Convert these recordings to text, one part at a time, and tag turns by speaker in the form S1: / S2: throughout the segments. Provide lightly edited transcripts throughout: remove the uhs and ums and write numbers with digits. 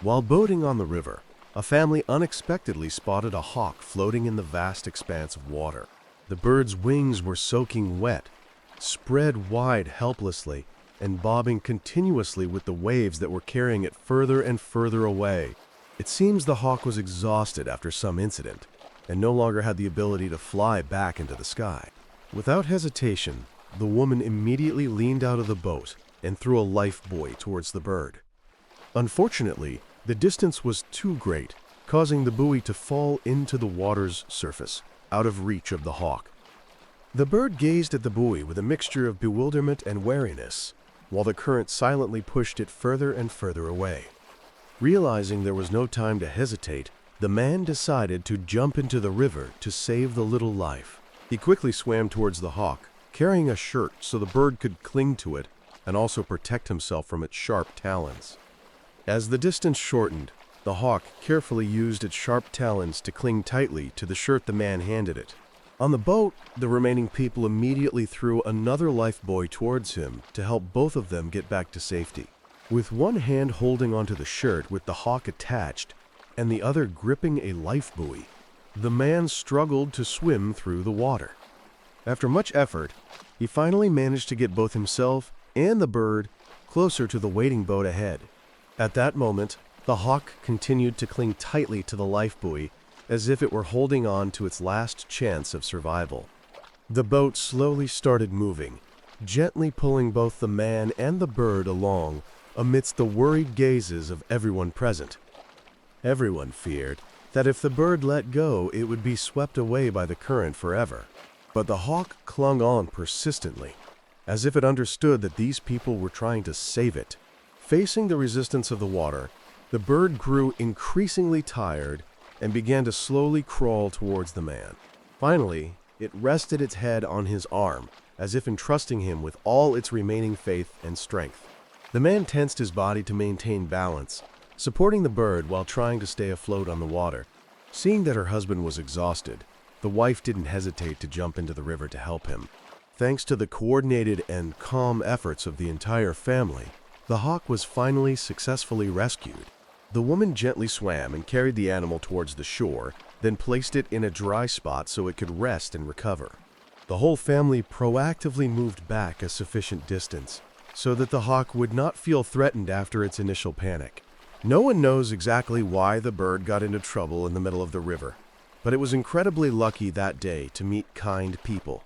S1: While boating on the river, a family unexpectedly spotted a hawk floating in the vast expanse of water. The bird's wings were soaking wet, spread wide helplessly, and bobbing continuously with the waves that were carrying it further and further away. It seems the hawk was exhausted after some incident, and no longer had the ability to fly back into the sky. Without hesitation, the woman immediately leaned out of the boat and threw a life buoy towards the bird. Unfortunately, the distance was too great, causing the buoy to fall into the water's surface, out of reach of the hawk. The bird gazed at the buoy with a mixture of bewilderment and wariness, while the current silently pushed it further and further away. Realizing there was no time to hesitate, the man decided to jump into the river to save the little life. He quickly swam towards the hawk, carrying a shirt so the bird could cling to it and also protect himself from its sharp talons. As the distance shortened, the hawk carefully used its sharp talons to cling tightly to the shirt the man handed it. On the boat, the remaining people immediately threw another life buoy towards him to help both of them get back to safety. With one hand holding onto the shirt with the hawk attached and the other gripping a life buoy, the man struggled to swim through the water. After much effort, he finally managed to get both himself and the bird closer to the waiting boat ahead. At that moment, the hawk continued to cling tightly to the life buoy as if it were holding on to its last chance of survival. The boat slowly started moving, gently pulling both the man and the bird along amidst the worried gazes of everyone present. Everyone feared that if the bird let go, it would be swept away by the current forever. But the hawk clung on persistently, as if it understood that these people were trying to save it. Facing the resistance of the water, the bird grew increasingly tired and began to slowly crawl towards the man. Finally, it rested its head on his arm, as if entrusting him with all its remaining faith and strength. The man tensed his body to maintain balance, supporting the bird while trying to stay afloat on the water. Seeing that her husband was exhausted, the wife didn't hesitate to jump into the river to help him. Thanks to the coordinated and calm efforts of the entire family, the hawk was finally successfully rescued. The woman gently swam and carried the animal towards the shore, then placed it in a dry spot so it could rest and recover. The whole family proactively moved back a sufficient distance so that the hawk would not feel threatened after its initial panic. No one knows exactly why the bird got into trouble in the middle of the river, but it was incredibly lucky that day to meet kind people.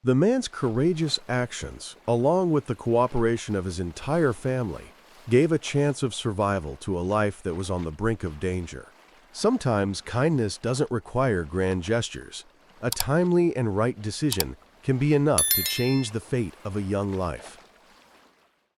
S1: The man's courageous actions, along with the cooperation of his entire family, gave a chance of survival to a life that was on the brink of danger. Sometimes kindness doesn't require grand gestures. A timely and right decision can be enough to change the fate of a young life.